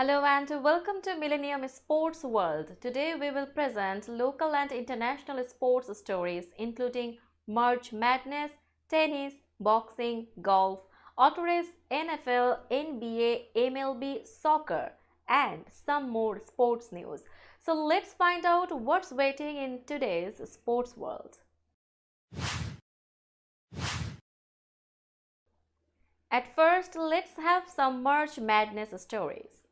Hello and welcome to Millennium Sports World. Today we will present local and international sports stories including March Madness, tennis, boxing, golf, auto race, NFL, NBA, MLB, soccer and some more sports news. So let's find out what's waiting in today's sports world. At first, let's have some March Madness stories.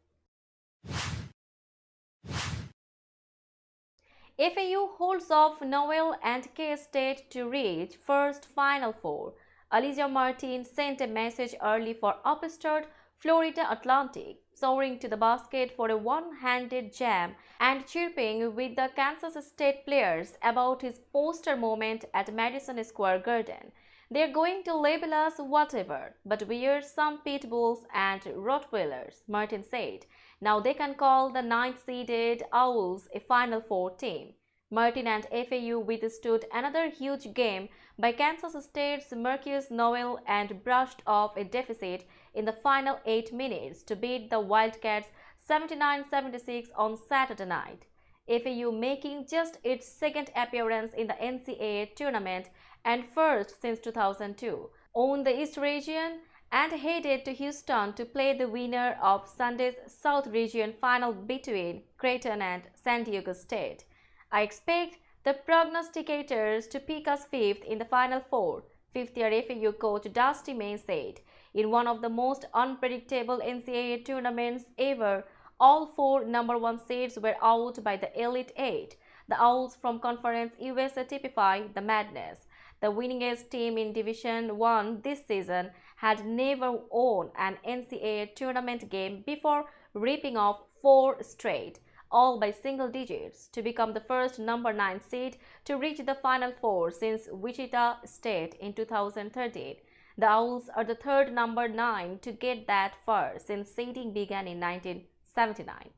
FAU holds off Noel and K-State to reach first Final Four. Elijah Martin sent a message early for upstart Florida Atlantic, soaring to the basket for a one-handed jam and chirping with the Kansas State players about his poster moment at Madison Square Garden. They're going to label us whatever, but we're some pit bulls and Rottweilers, Martin said. Now they can call the ninth-seeded Owls a Final Four team. Martin and FAU withstood another huge game by Kansas State's Marcus Noel and brushed off a deficit in the final 8 minutes to beat the Wildcats 79-76 on Saturday night. FAU making just its second appearance in the NCAA tournament and first since 2002, owned the East region and headed to Houston to play the winner of Sunday's South Region final between Creighton and San Diego State. I expect the prognosticators to pick us fifth in the Final Four, fifth-year FAU coach Dusty May said. In one of the most unpredictable NCAA tournaments ever, all four number one seeds were out by the Elite Eight. The Owls from Conference USA typify the madness. The winningest team in Division I this season had never won an NCAA tournament game before ripping off 4 straight, all by single digits, to become the first number 9 seed to reach the Final Four since Wichita State in 2013. The Owls are the third number 9 to get that far since seeding began in 1979.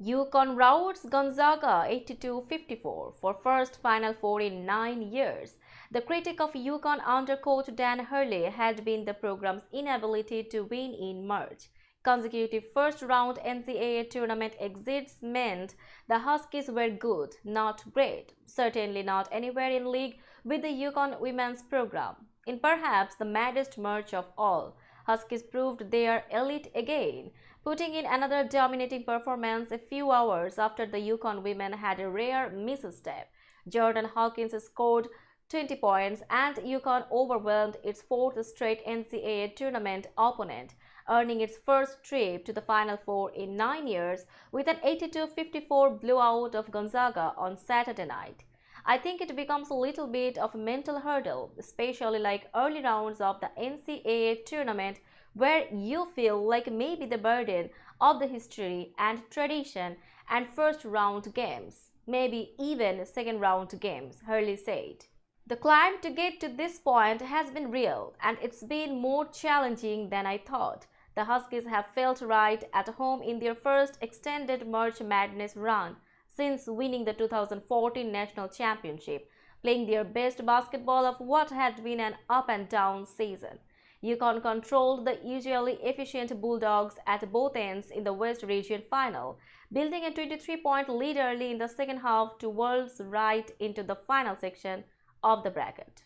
UConn routs Gonzaga 82-54 for first Final Four in 9 years. The critic of UConn under coach Dan Hurley had been the program's inability to win in March. Consecutive first-round NCAA tournament exits meant the Huskies were good, not great, certainly not anywhere in league with the UConn women's program. In perhaps the maddest March of all, Huskies proved they are elite again, putting in another dominating performance a few hours after the UConn women had a rare misstep. Jordan Hawkins scored 20 points and UConn overwhelmed its fourth straight NCAA tournament opponent, earning its first trip to the Final Four in 9 years with an 82-54 blowout of Gonzaga on Saturday night. I think it becomes a little bit of a mental hurdle, especially like early rounds of the NCAA tournament where you feel like maybe the burden of the history and tradition and first round games, maybe even second round games, Hurley said. The climb to get to this point has been real and it's been more challenging than I thought. The Huskies have felt right at home in their first extended March Madness run since winning the 2014 National Championship, playing their best basketball of what had been an up-and-down season. UConn controlled the usually efficient Bulldogs at both ends in the West Region Final, building a 23-point lead early in the second half to waltz right into the final section of the bracket.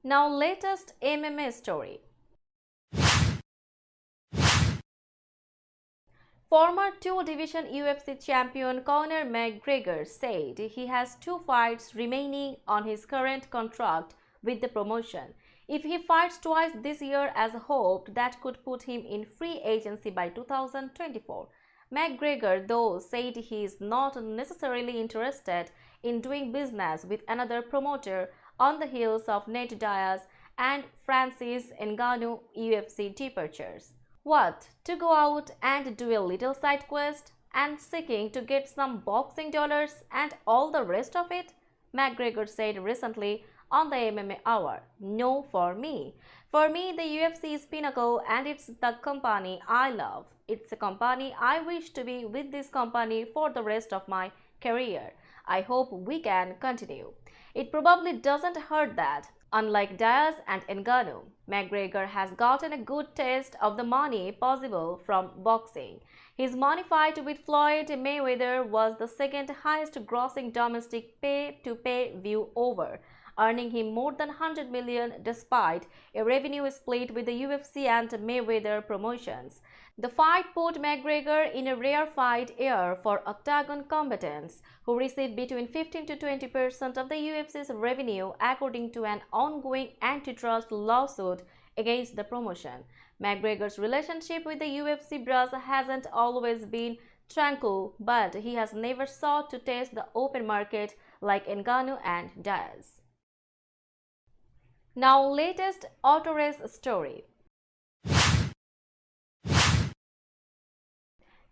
Now, latest MMA story. Former two-division UFC champion Conor McGregor said he has 2 fights remaining on his current contract with the promotion. If he fights twice this year as hoped, that could put him in free agency by 2024. McGregor, though, said he is not necessarily interested in doing business with another promoter on the heels of Nate Diaz and Francis Ngannou UFC departures. What, to go out and do a little side quest and seeking to get some boxing dollars and all the rest of it? McGregor said recently on the MMA Hour. No for me. For me, the UFC is pinnacle and it's the company I love. It's a company I wish to be with this company for the rest of my career. I hope we can continue. It probably doesn't hurt that Unlike Diaz and Ngannou, McGregor has gotten a good taste of the money possible from boxing. His money fight with Floyd Mayweather was the second highest grossing domestic pay-to-pay-view over, earning him more than 100 million despite a revenue split with the UFC and Mayweather promotions. The fight put McGregor in a rarefied air for octagon combatants, who receive between 15 to 20% of the UFC's revenue according to an ongoing antitrust lawsuit against the promotion. McGregor's relationship with the UFC brass hasn't always been tranquil, but he has never sought to test the open market like Ngannou and Diaz. Now, latest auto race story.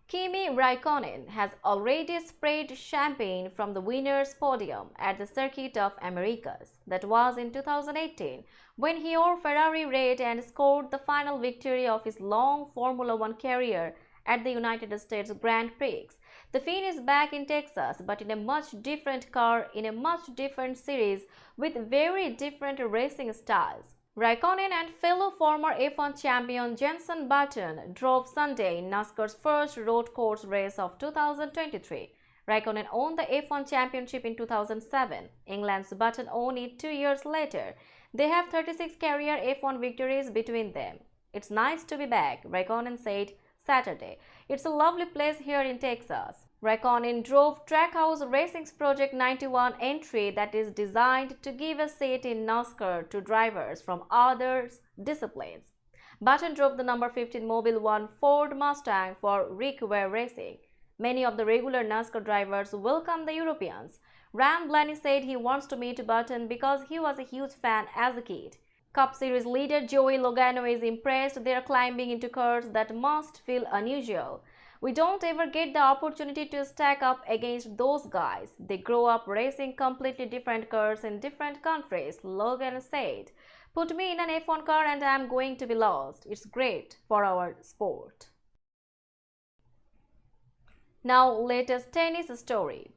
Kimi Raikkonen has already sprayed champagne from the winner's podium at the Circuit of Americas. That was in 2018 when he wore Ferrari red and scored the final victory of his long Formula One career at the United States Grand Prix. The Finn is back in Texas, but in a much different car in a much different series with very different racing styles. Raikkonen and fellow former F1 champion Jenson Button drove Sunday in NASCAR's first road course race of 2023. Raikkonen won the F1 championship in 2007. England's Button won it 2 years later. They have 36 career F1 victories between them. "It's nice to be back," Raikkonen said Saturday. "It's a lovely place here in Texas." Raikkonen drove Trackhouse Racing's Project 91 entry that is designed to give a seat in NASCAR to drivers from other disciplines. Button drove the number 15 Mobile One Ford Mustang for Rick Ware Racing. Many of the regular NASCAR drivers welcome the Europeans. Ryan Blaney said he wants to meet Button because he was a huge fan as a kid. Cup Series leader Joey Logano is impressed they are climbing into cars that must feel unusual. "We don't ever get the opportunity to stack up against those guys. They grow up racing completely different cars in different countries," Logan said. "Put me in an F1 car and I'm going to be lost. It's great for our sport." Now, latest tennis story.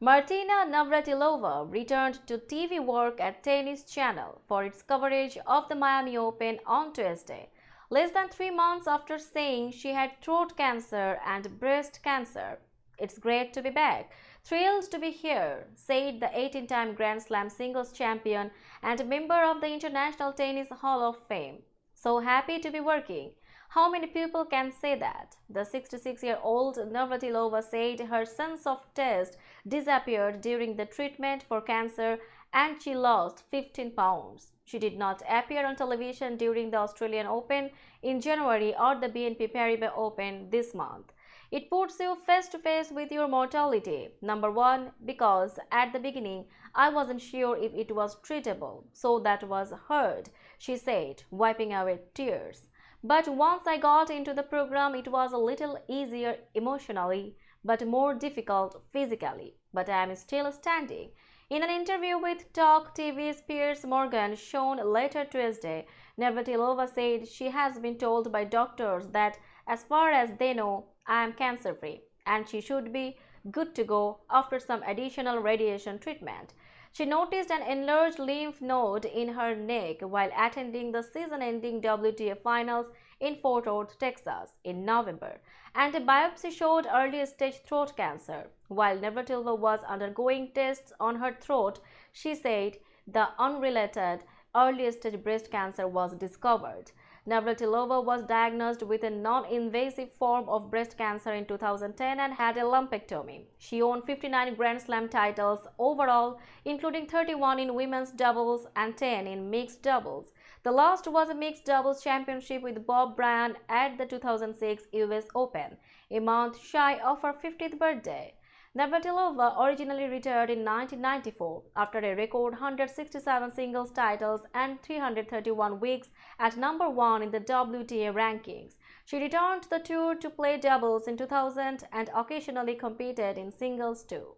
Martina Navratilova returned to TV work at Tennis Channel for its coverage of the Miami Open on Tuesday, less than 3 months after saying she had throat cancer and breast cancer. "It's great to be back. Thrilled to be here," said the 18-time Grand Slam singles champion and member of the International Tennis Hall of Fame. "So happy to be working. How many people can say that?" The 66-year-old Navratilova said her sense of taste disappeared during the treatment for cancer and she lost 15 pounds. She did not appear on television during the Australian Open in January or the BNP Paribas Open this month. "It puts you face to face with your mortality. Number one, because at the beginning I wasn't sure if it was treatable, so that was hard," she said, wiping away tears. "But once I got into the program, it was a little easier emotionally, but more difficult physically. But I am still standing." In an interview with Talk TV's Piers Morgan shown later Tuesday, Navratilova said she has been told by doctors that, as far as they know, "I am cancer-free," and she should be good to go after some additional radiation treatment. She noticed an enlarged lymph node in her neck while attending the season-ending WTA finals in Fort Worth, Texas in November, and a biopsy showed early-stage throat cancer. While Navratilova was undergoing tests on her throat, she said the unrelated early-stage breast cancer was discovered. Navratilova was diagnosed with a non-invasive form of breast cancer in 2010 and had a lumpectomy. She won 59 Grand Slam titles overall, including 31 in women's doubles and 10 in mixed doubles. The last was a mixed doubles championship with Bob Bryan at the 2006 US Open, a month shy of her 50th birthday. Navratilova originally retired in 1994 after a record 167 singles titles and 331 weeks at number 1 in the WTA rankings. She returned to the tour to play doubles in 2000 and occasionally competed in singles too.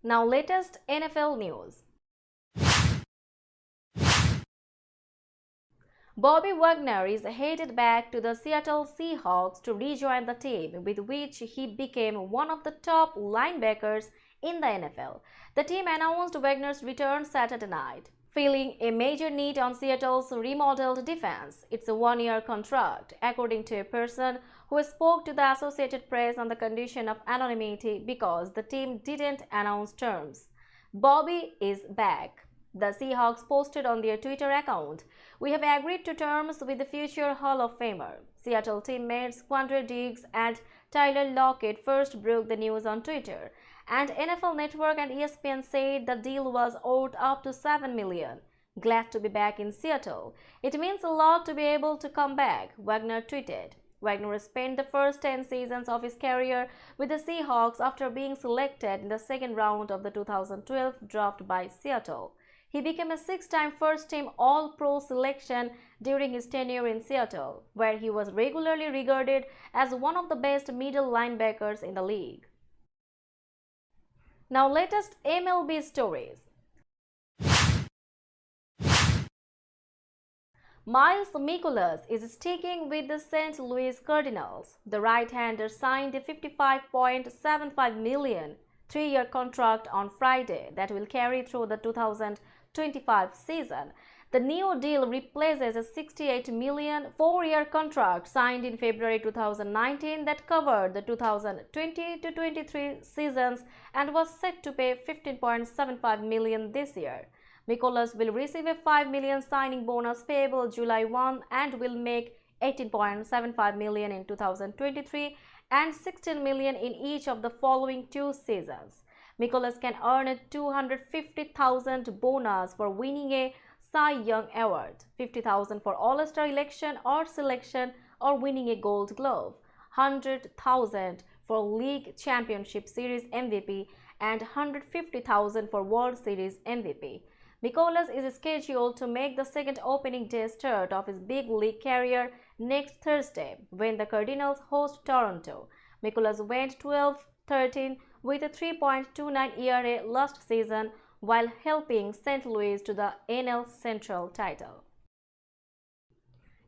Now, latest NFL news. Bobby Wagner is headed back to the Seattle Seahawks to rejoin the team, with which he became one of the top linebackers in the NFL. The team announced Wagner's return Saturday night, filling a major need on Seattle's remodeled defense. It's a one-year contract, according to a person who spoke to the Associated Press on the condition of anonymity because the team didn't announce terms. Bobby is back, the Seahawks posted on their Twitter account. We have agreed to terms with the future Hall of Famer. Seattle teammates Quandre Diggs and Tyler Lockett first broke the news on Twitter, and NFL Network and ESPN said the deal was worth up to $7 million. Glad to be back in Seattle. It means a lot to be able to come back, Wagner tweeted. Wagner spent the first 10 seasons of his career with the Seahawks after being selected in the second round of the 2012 draft by Seattle. He became a six-time first-team All-Pro selection during his tenure in Seattle, where he was regularly regarded as one of the best middle linebackers in the league. Now, latest MLB stories. Miles Mikolas is sticking with the St. Louis Cardinals. The right-hander signed a $55.75 million three-year contract on Friday that will carry through the 2025 season. The new deal replaces a $68 million four-year contract signed in February 2019 that covered the 2020-23 seasons and was set to pay $15.75 million this year. Mikolas will receive a $5 million signing bonus payable July 1 and will make $18.75 million in 2023 and $16 million in each of the following two seasons. Mikolas can earn a $250,000 bonus for winning a Cy Young Award, $50,000 for All-Star election or selection or winning a Gold Glove, $100,000 for League Championship Series MVP, and $150,000 for World Series MVP. Mikolas is scheduled to make the second opening day start of his big league career next Thursday when the Cardinals host Toronto. Mikolas went 12-13 with a 3.29 ERA last season while helping St. Louis to the NL Central title.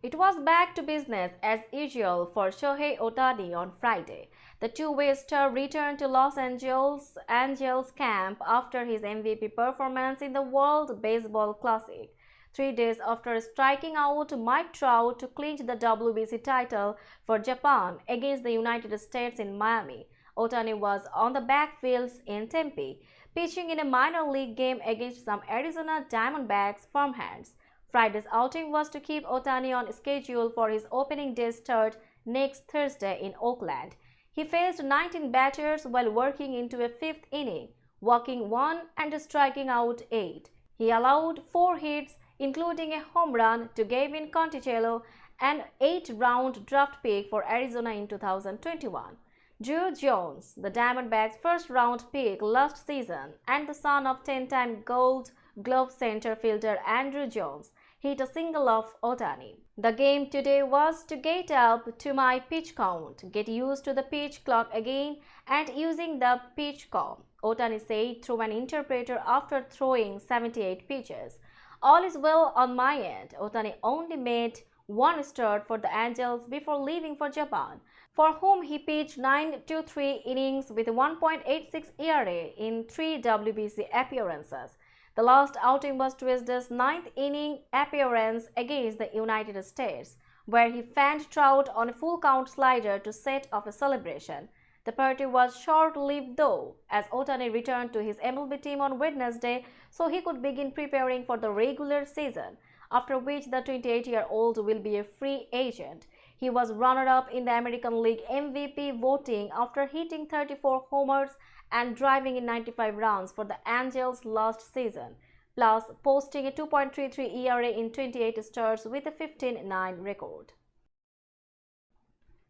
It was back to business as usual for Shohei Ohtani on Friday. The two-way star returned to Los Angeles Angels camp after his MVP performance in the World Baseball Classic. 3 days after striking out Mike Trout to clinch the WBC title for Japan against the United States in Miami, Ohtani was on the backfields in Tempe, pitching in a minor league game against some Arizona Diamondbacks farmhands. Friday's outing was to keep Ohtani on schedule for his opening day start next Thursday in Oakland. He faced 19 batters while working into a fifth inning, walking 1 and striking out 8. He allowed 4 hits, including a home run to Gavin Conticello, an 8th-round draft pick for Arizona in 2021. Drew Jones, the Diamondbacks' first-round pick last season and the son of 10-time Gold Glove center fielder Andrew Jones, hit a single off Ohtani. The game today was to get up to my pitch count, get used to the pitch clock again, and using the pitch com, Ohtani said through an interpreter after throwing 78 pitches. All is well on my end. Ohtani only made one start for the Angels before leaving for Japan, for whom he pitched 9-3 innings with a 1.86 ERA in 3 WBC appearances. The last outing was Tuesday's 9th inning appearance against the United States, where he fanned Trout on a full-count slider to set off a celebration. The party was short-lived though, as Ohtani returned to his MLB team on Wednesday so he could begin preparing for the regular season, after which the 28-year-old will be a free agent. He was runner-up in the American League MVP voting after hitting 34 homers and driving in 95 runs for the Angels last season, plus posting a 2.33 ERA in 28 starts with a 15-9 record.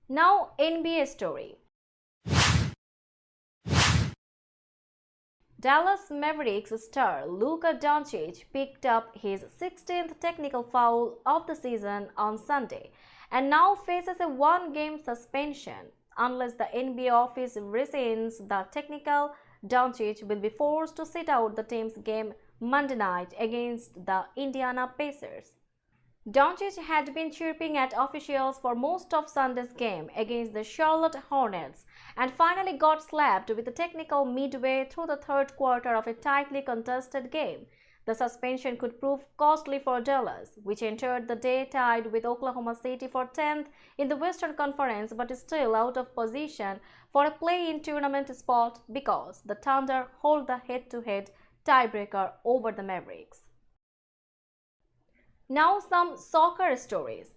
Now, NBA story. Dallas Mavericks star Luka Doncic picked up his 16th technical foul of the season on Sunday and now faces a one-game suspension. Unless the NBA office rescinds the technical, Doncic will be forced to sit out the team's game Monday night against the Indiana Pacers. Doncic had been chirping at officials for most of Sunday's game against the Charlotte Hornets and finally got slapped with a technical midway through the third quarter of a tightly contested game. The suspension could prove costly for Dallas, which entered the day tied with Oklahoma City for 10th in the Western Conference but is still out of position for a play-in tournament spot because the Thunder hold the head-to-head tiebreaker over the Mavericks. Now some soccer stories.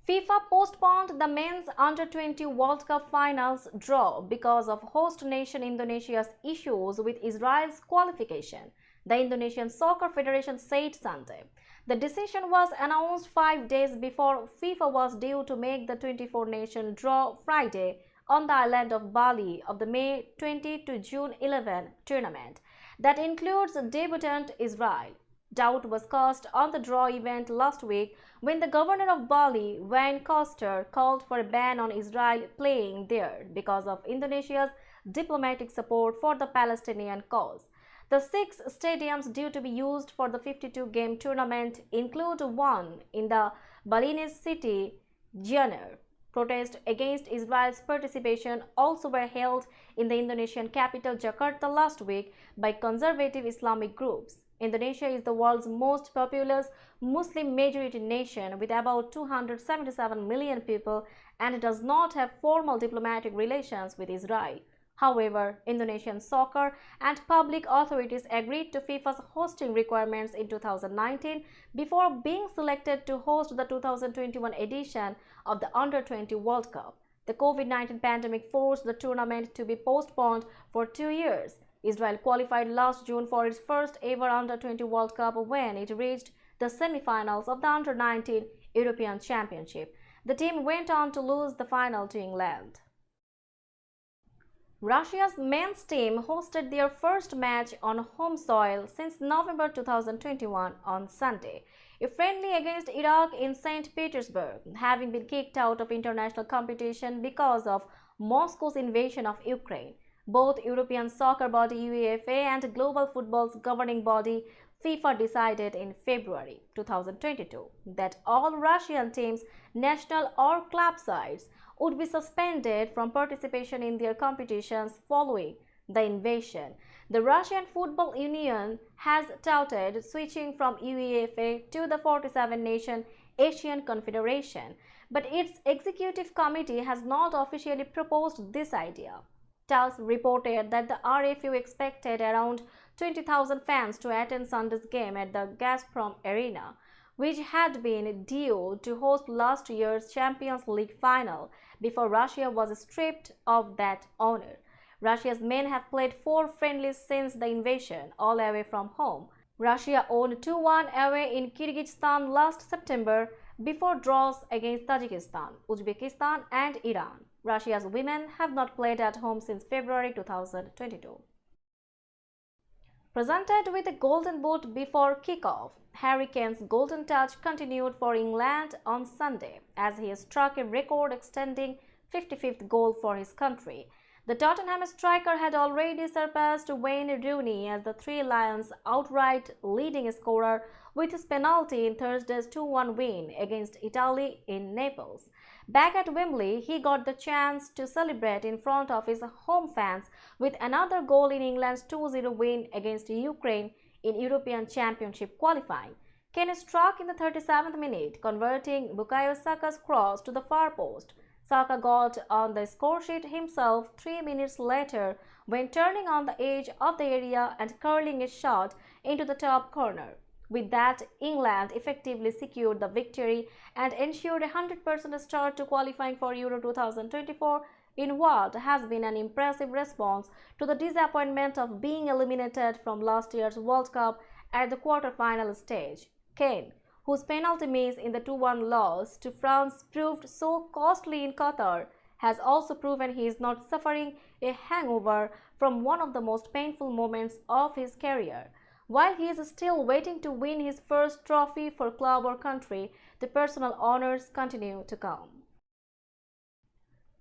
FIFA postponed the men's Under-20 World Cup finals draw because of host nation Indonesia's issues with Israel's qualification, the Indonesian Soccer Federation said Sunday. The decision was announced 5 days before FIFA was due to make the 24-nation draw Friday on the island of Bali of the May 20 to June 11 tournament. That includes debutant Israel. Doubt was cast on the draw event last week when the governor of Bali, Wayne Koster, called for a ban on Israel playing there because of Indonesia's diplomatic support for the Palestinian cause. The 6 stadiums due to be used for the 52-game tournament include one in the Balinese city, Gianyar. Protests against Israel's participation also were held in the Indonesian capital Jakarta last week by conservative Islamic groups. Indonesia is the world's most populous Muslim-majority nation with about 277 million people and does not have formal diplomatic relations with Israel. However, Indonesian soccer and public authorities agreed to FIFA's hosting requirements in 2019 before being selected to host the 2021 edition of the Under-20 World Cup. The COVID-19 pandemic forced the tournament to be postponed for 2 years. Israel qualified last June for its first ever Under-20 World Cup when it reached the semi-finals of the Under-19 European Championship. The team went on to lose the final to England. Russia's men's team hosted their first match on home soil since November 2021 on Sunday, a friendly against Iraq in St. Petersburg, having been kicked out of international competition because of Moscow's invasion of Ukraine. Both European soccer body UEFA and global football's governing body FIFA decided in February 2022 that all Russian teams, national or club sides, would be suspended from participation in their competitions following the invasion. The Russian Football Union has touted switching from UEFA to the 47-nation Asian Confederation, but its executive committee has not officially proposed this idea. TASS reported that the RFU expected around 20,000 fans to attend Sunday's game at the Gazprom Arena, which had been due to host last year's Champions League final before Russia was stripped of that honor. Russia's men have played 4 friendlies since the invasion, all away from home. Russia won 2-1 away in Kyrgyzstan last September before draws against Tajikistan, Uzbekistan and Iran. Russia's women have not played at home since February 2022. Presented with a golden boot before kickoff, Harry Kane's golden touch continued for England on Sunday as he struck a record-extending 55th goal for his country. The Tottenham striker had already surpassed Wayne Rooney as the Three Lions' outright leading scorer with his penalty in Thursday's 2-1 win against Italy in Naples. Back at Wembley, he got the chance to celebrate in front of his home fans with another goal in England's 2-0 win against Ukraine in European Championship qualifying. Kane struck in the 37th minute, converting Bukayo Saka's cross to the far post. Saka got on the scoresheet himself 3 minutes later when turning on the edge of the area and curling a shot into the top corner. With that, England effectively secured the victory and ensured a 100% start to qualifying for Euro 2024 in what has been an impressive response to the disappointment of being eliminated from last year's World Cup at the quarter-final stage. Kane, whose penalty miss in the 2-1 loss to France proved so costly in Qatar, has also proven he is not suffering a hangover from one of the most painful moments of his career. While he is still waiting to win his first trophy for club or country, the personal honors continue to come.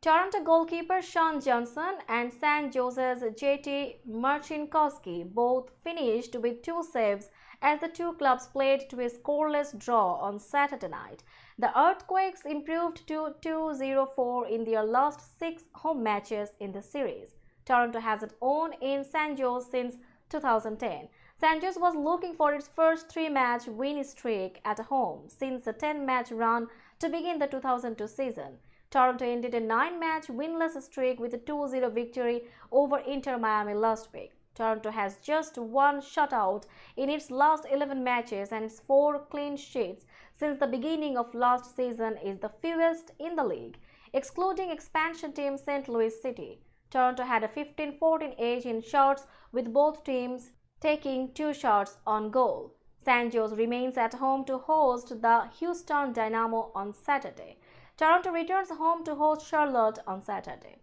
Toronto goalkeeper Sean Johnson and San Jose's JT Marcinkowski both finished with 2 saves as the two clubs played to a scoreless draw on Saturday night. The Earthquakes improved to 2-0-4 in their last 6 home matches in the series. Toronto hasn't won in San Jose since 2010. San Jose was looking for its first 3-match win streak at home since a 10-match run to begin the 2002 season. Toronto ended a 9-match winless streak with a 2-0 victory over Inter Miami last week. Toronto has just one shutout in its last 11 matches, and its 4 clean sheets since the beginning of last season is the fewest in the league, excluding expansion team St. Louis City. Toronto had a 15-14 edge in shots, with both teams taking 2 shots on goal. San Jose remains at home to host the Houston Dynamo on Saturday. Toronto returns home to host Charlotte on Saturday.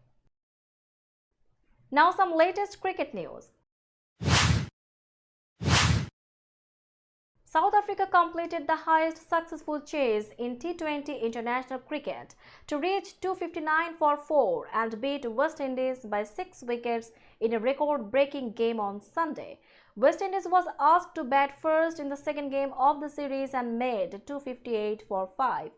Now some latest cricket news. South Africa completed the highest successful chase in T20 international cricket to reach 259 for 4 and beat West Indies by 6 wickets in a record-breaking game on Sunday. West Indies was asked to bat first in the second game of the series and made 258 for 5.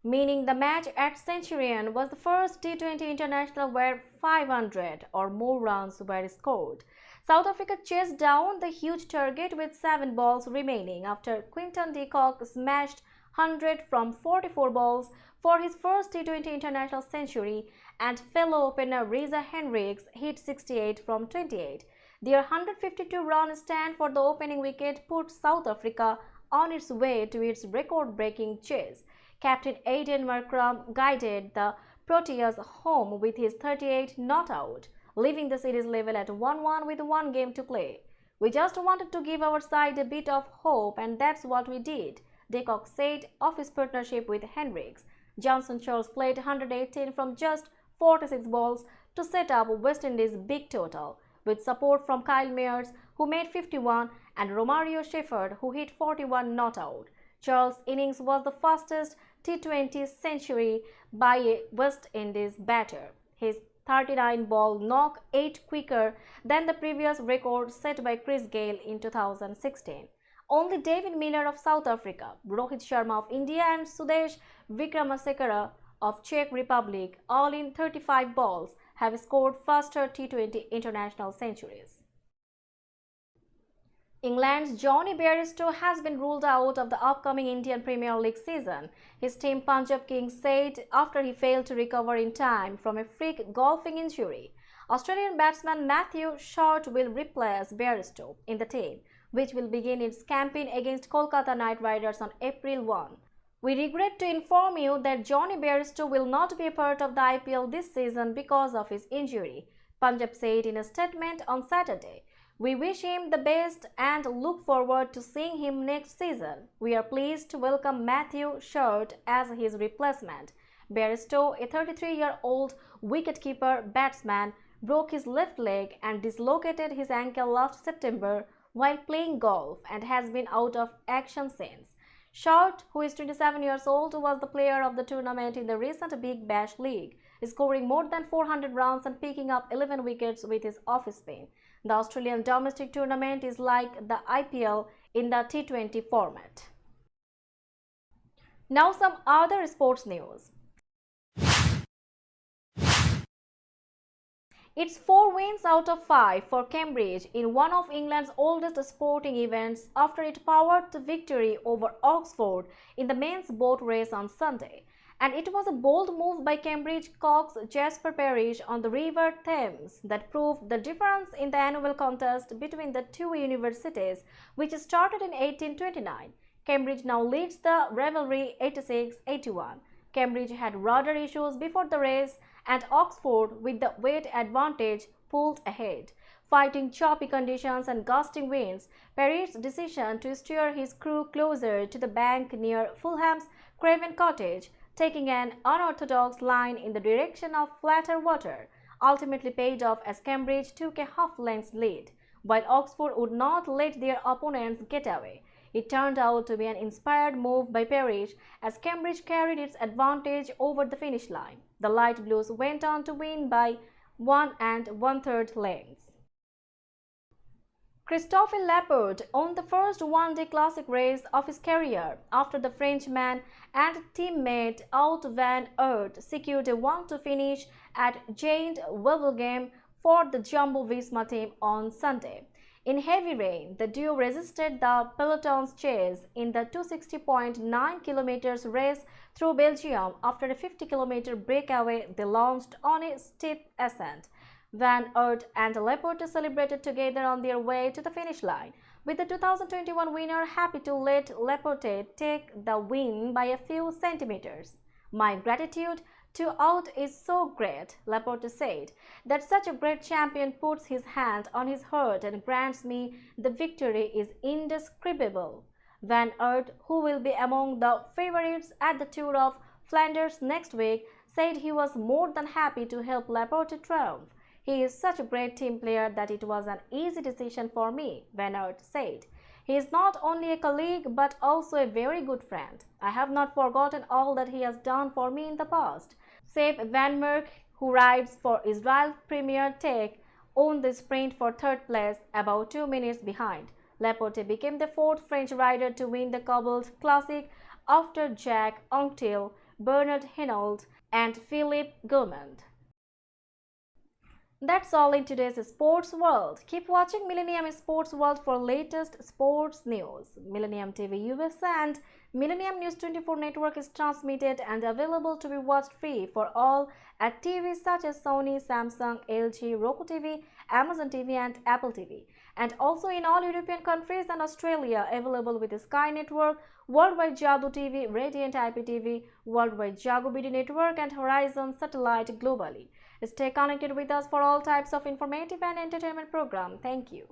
Meaning the match at Centurion was the first T20 international where 500 or more runs were scored. South Africa chased down the huge target with 7 balls remaining after Quinton de Kock smashed 100 from 44 balls for his first T20 international century, and fellow opener Reza Henriques hit 68 from 28. Their 152-run stand for the opening wicket put South Africa on its way to its record-breaking chase. Captain Aiden Markram guided the Proteas home with his 38 not out, leaving the series level at 1-1 with 1 game to play. "We just wanted to give our side a bit of hope, and that's what we did," de Kock said of his partnership with Henriques. Johnson Charles played 118 from just 46 balls to set up West Indies' big total, with support from Kyle Mayers, who made 51, and Romario Shepherd, who hit 41 not out. Charles' innings was the fastest T20 century by a West Indies batter. His 39-ball knock 8 quicker than the previous record set by Chris Gayle in 2016. Only David Miller of South Africa, Rohit Sharma of India, and Sudesh Vikramasinghe of Czech Republic, all in 35 balls, have scored faster T20 international centuries. England's Johnny Bairstow has been ruled out of the upcoming Indian Premier League season, his team Punjab Kings said after he failed to recover in time from a freak golfing injury. Australian batsman Matthew Short will replace Bairstow in the team, which will begin its campaign against Kolkata Knight Riders on April 1. "We regret to inform you that Johnny Bairstow will not be a part of the IPL this season because of his injury," Punjab said in a statement on Saturday. "We wish him the best and look forward to seeing him next season. We are pleased to welcome Matthew Short as his replacement." Bairstow, a 33-year-old wicketkeeper batsman, broke his left leg and dislocated his ankle last September while playing golf and has been out of action since. Short, who is 27 years old, was the player of the tournament in the recent Big Bash League, scoring more than 400 runs and picking up 11 wickets with his off-spin. The Australian domestic tournament is like the IPL in the T20 format. Now some other sports news. It's 4 wins out of 5 for Cambridge in one of England's oldest sporting events after it powered to victory over Oxford in the men's boat race on Sunday. And it was a bold move by Cambridge cox Jasper Parrish on the River Thames that proved the difference in the annual contest between the two universities, which started in 1829. Cambridge now leads the rivalry 86-81. Cambridge had rudder issues before the race, and Oxford, with the weight advantage, pulled ahead. Fighting choppy conditions and gusting winds, Parrish's decision to steer his crew closer to the bank near Fulham's Craven Cottage, taking an unorthodox line in the direction of flatter water, ultimately paid off as Cambridge took a half-length lead, while Oxford would not let their opponents get away. It turned out to be an inspired move by Parrish as Cambridge carried its advantage over the finish line. The Light Blues went on to win by 1 1/3 lengths. Christophe Laporte won the first one-day classic race of his career after the Frenchman and teammate Wout van Aert secured a 1-2 finish at Gent-Wevelgem for the Jumbo-Visma team on Sunday. In heavy rain, the duo resisted the peloton's chase in the 260.9 km race through Belgium. After a 50 km breakaway, they launched on a steep ascent. Van Aert and Laporte celebrated together on their way to the finish line, with the 2021 winner happy to let Laporte take the win by a few centimeters. "My gratitude to Wout is so great," Laporte said, "that such a great champion puts his hand on his heart and grants me the victory is indescribable." Van Aert, who will be among the favorites at the Tour of Flanders next week, said he was more than happy to help Laporte triumph. "He is such a great team player that it was an easy decision for me," Van Aert said. "He is not only a colleague but also a very good friend. I have not forgotten all that he has done for me in the past." Sepp Van Mark, who rides for Israel Premier Tech, won the sprint for third place, about 2 minutes behind. Laporte became the fourth French rider to win the Cobalt Classic after Jacques Anquetil, Bernard Hinault, and Philippe Gilmond. That's all in today's sports world. Keep watching Millennium Sports World for latest sports news. Millennium TV USA and Millennium News 24 network is transmitted and available to be watched free for all at TVs such as Sony, Samsung, LG, Roku TV, Amazon TV and Apple TV. And also in all European countries and Australia, available with the Sky Network, Worldwide Jago TV, Radiant IPTV, Worldwide Jago BD Network and Horizon Satellite globally. Stay connected with us for all types of informative and entertainment programs. Thank you.